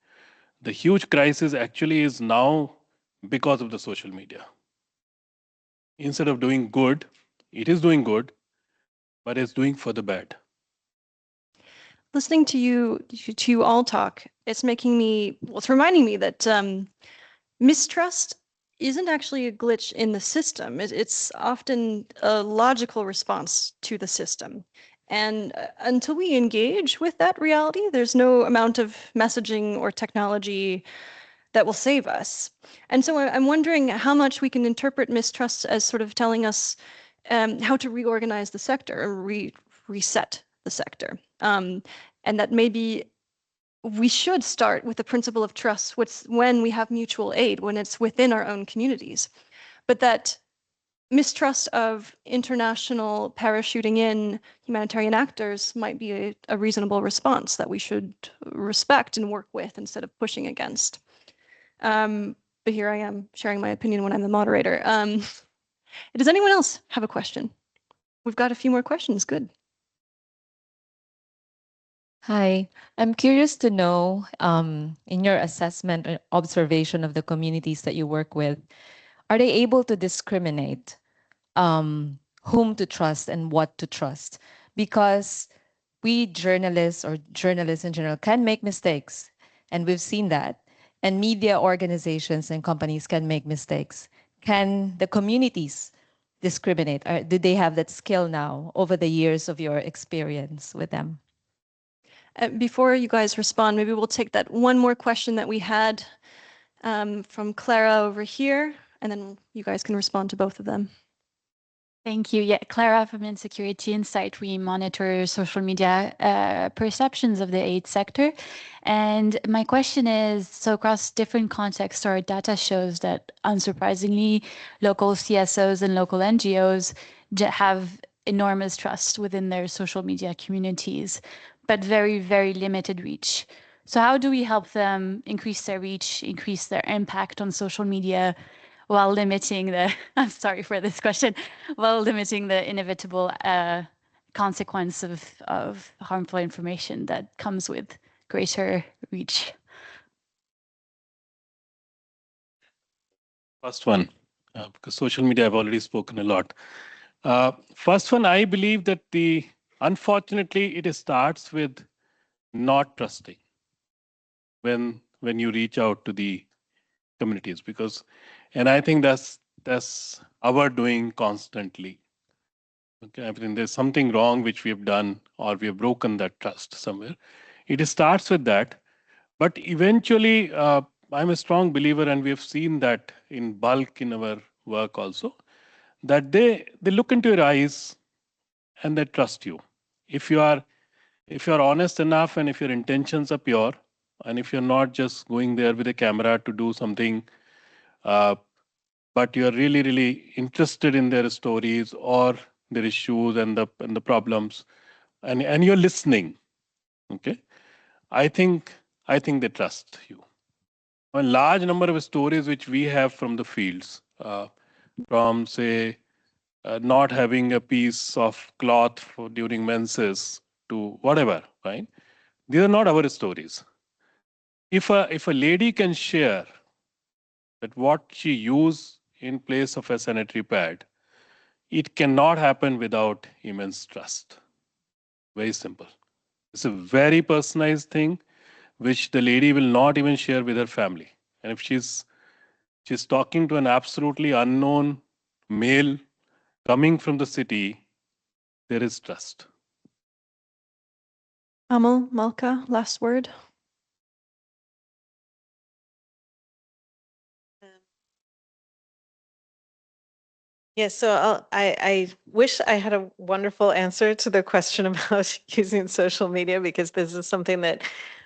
the huge crisis actually is now because of the social media. Instead of doing good, it is doing good, but it's doing for the bad. Listening to you all talk, it's reminding me that mistrust isn't actually a glitch in the system. It's often a logical response to the system. And until we engage with that reality, there's no amount of messaging or technology that will save us. And so I'm wondering how much we can interpret mistrust as sort of telling us how to reorganize the sector or reset the sector. And that maybe we should start with the principle of trust when we have mutual aid, when it's within our own communities. But that mistrust of international parachuting in humanitarian actors might be a reasonable response that we should respect and work with instead of pushing against. But here I am sharing my opinion when I'm the moderator. Does anyone else have a question? We've got a few more questions. Good. Hi, I'm curious to know, in your assessment and observation of the communities that you work with, are they able to discriminate whom to trust and what to trust? Because we journalists or journalists in general can make mistakes, and we've seen that. And media organizations and companies can make mistakes. Can the communities discriminate? Or do they have that skill now over the years of your experience with them? Before you guys respond, maybe we'll take that one more question that we had from Clara over here, and then you guys can respond to both of them. Thank you. Yeah, Clara from Insecurity Insight. We monitor social media perceptions of the aid sector. And my question is, so across different contexts, our data shows that, unsurprisingly, local CSOs and local NGOs have enormous trust within their social media communities, but very, very limited reach. So how do we help them increase their reach, increase their impact on social media, while limiting the, I'm sorry for this question, while limiting the inevitable consequence of harmful information that comes with greater reach? First one, because social media, I've already spoken a lot. First one, I believe that unfortunately, it starts with not trusting when you reach out to the communities, and I think that's our doing constantly. Okay, I mean, there's something wrong which we have done, or we have broken that trust somewhere. It starts with that, but eventually, I'm a strong believer, and we have seen that in bulk in our work also, that they look into your eyes and they trust you. If you are honest enough, and if your intentions are pure, and if you're not just going there with a camera to do something, but you're really, really interested in their stories or their issues and the problems, and you're listening, okay, I think they trust you. A large number of stories which we have from the fields, from say not having a piece of cloth during menses to whatever, right? These are not our stories. If a lady can share that what she used in place of a sanitary pad, it cannot happen without immense trust. Very simple. It's a very personalized thing which the lady will not even share with her family. And if she's talking to an absolutely unknown male coming from the city, there is trust. Amil, Malka, last word. Yes, so I wish I had a wonderful answer to the question about using social media, because this is something that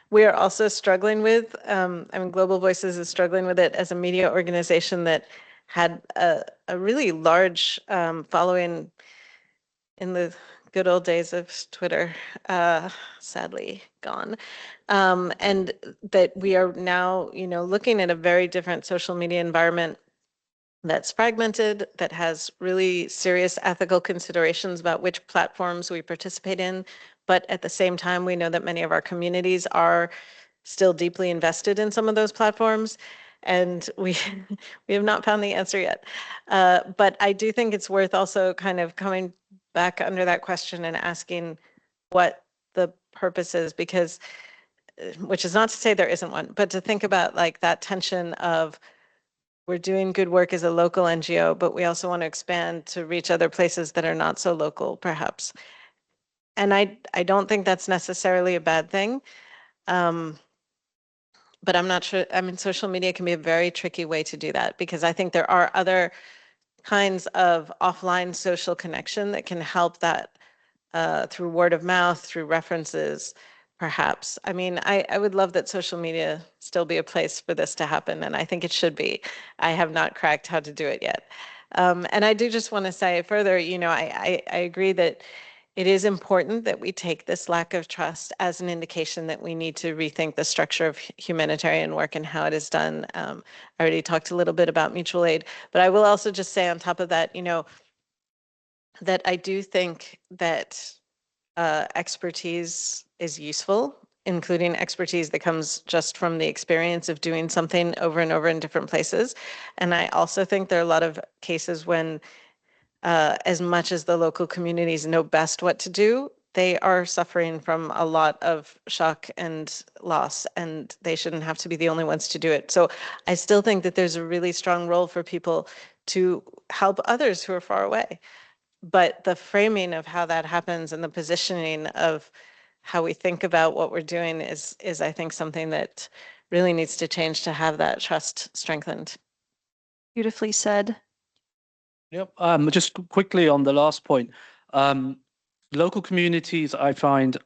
we are also struggling with. I mean, Global Voices is struggling with it as a media organization that had a really large following in the good old days of Twitter, sadly gone. And that we are now, looking at a very different social media environment that's fragmented, that has really serious ethical considerations about which platforms we participate in. But at the same time, we know that many of our communities are still deeply invested in some of those platforms. And we have not found the answer yet. But I do think it's worth also kind of coming back under that question and asking what the purpose is, because, which is not to say there isn't one, but to think about like that tension of, we're doing good work as a local NGO, but we also want to expand to reach other places that are not so local, perhaps. And I don't think that's necessarily a bad thing. But I'm not sure. I mean, social media can be a very tricky way to do that, because I think there are other kinds of offline social connection that can help that through word of mouth, through references, perhaps. I mean, I would love that social media still be a place for this to happen, and I think it should be. I have not cracked how to do it yet. And I do just want to say further, I agree that it is important that we take this lack of trust as an indication that we need to rethink the structure of humanitarian work and how it is done. I already talked a little bit about mutual aid, but I will also just say on top of that, that I do think that expertise is useful, including expertise that comes just from the experience of doing something over and over in different places. And I also think there are a lot of cases when, as much as the local communities know best what to do, they are suffering from a lot of shock and loss, and they shouldn't have to be the only ones to do it. So I still think that there's a really strong role for people to help others who are far away. But the framing of how that happens and the positioning of how we think about what we're doing is I think something that really needs to change to have that trust strengthened. Beautifully said. Yep. Just quickly on the last point, local communities I find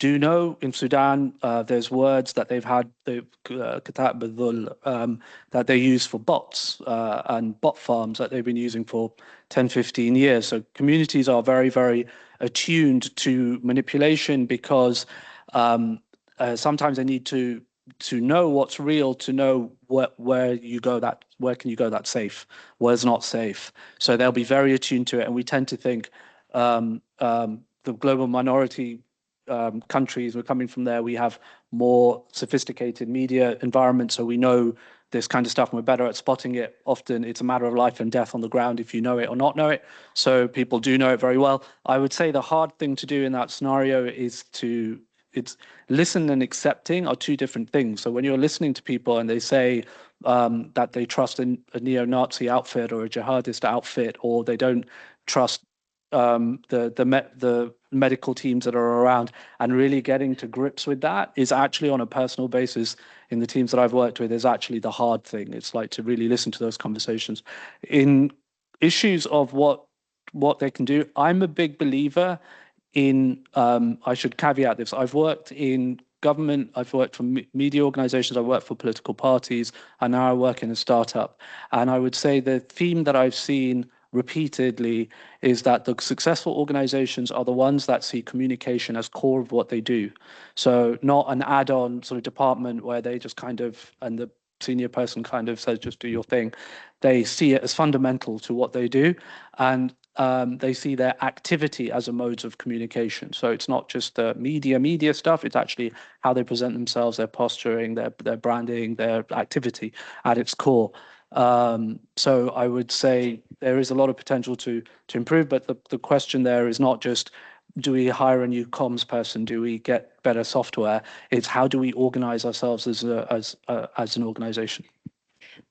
do know in Sudan. There's words that they've had that they use for bots and bot farms that they've been using for 10, 15 years. So communities are very, very attuned to manipulation, because sometimes they need to know what's real, to know where you go, where can you go that's safe, where's not safe. So they'll be very attuned to it. And we tend to think the global minority countries, we're coming from there, we have more sophisticated media environment, so we know this kind of stuff and we're better at spotting it. Often it's a matter of life and death on the ground if you know it or not know it. So people do know it very well. I would say the hard thing to do in that scenario is listen and accepting are two different things. So when you're listening to people and they say that they trust a neo-Nazi outfit or a jihadist outfit, or they don't trust the medical teams that are around, and really getting to grips with that is actually, on a personal basis, in the teams that I've worked with, is actually the hard thing. It's like to really listen to those conversations. In issues of what they can do, I'm a big believer in, I should caveat this, I've worked in government, I've worked for media organizations, I've worked for political parties, and now I work in a startup. And I would say the theme that I've seen repeatedly is that the successful organizations are the ones that see communication as core of what they do. So not an add-on sort of department where they just kind of, and the senior person kind of says, just do your thing. They see it as fundamental to what they do. And they see their activity as a mode of communication. So it's not just the media stuff, it's actually how they present themselves, their posturing, their branding, their activity at its core. So I would say there is a lot of potential to improve, but the question there is not just, do we hire a new comms person? Do we get better software? It's how do we organize ourselves as an organization?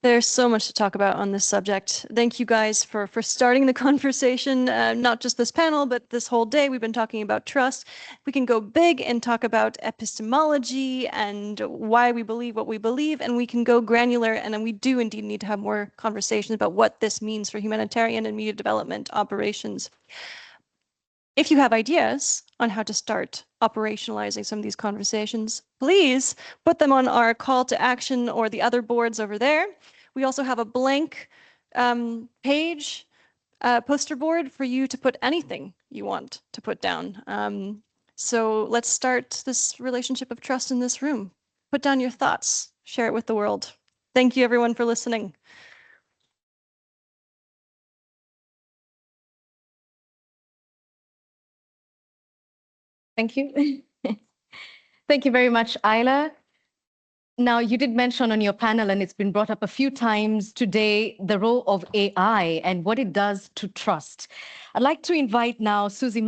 There's so much to talk about on this subject. Thank you guys for starting the conversation, not just this panel, but this whole day. We've been talking about trust. We can go big and talk about epistemology and why we believe what we believe, and we can go granular, and then we do indeed need to have more conversations about what this means for humanitarian and media development operations. If you have ideas on how to start operationalizing some of these conversations, please put them on our call to action or the other boards over there. We also have a blank page poster board for you to put anything you want to put down. So let's start this relationship of trust in this room. Put down your thoughts, share it with the world. Thank you everyone for listening. Thank you. Thank you very much, Ayla. Now, you did mention on your panel, and it's been brought up a few times today, the role of AI and what it does to trust. I'd like to invite now Susie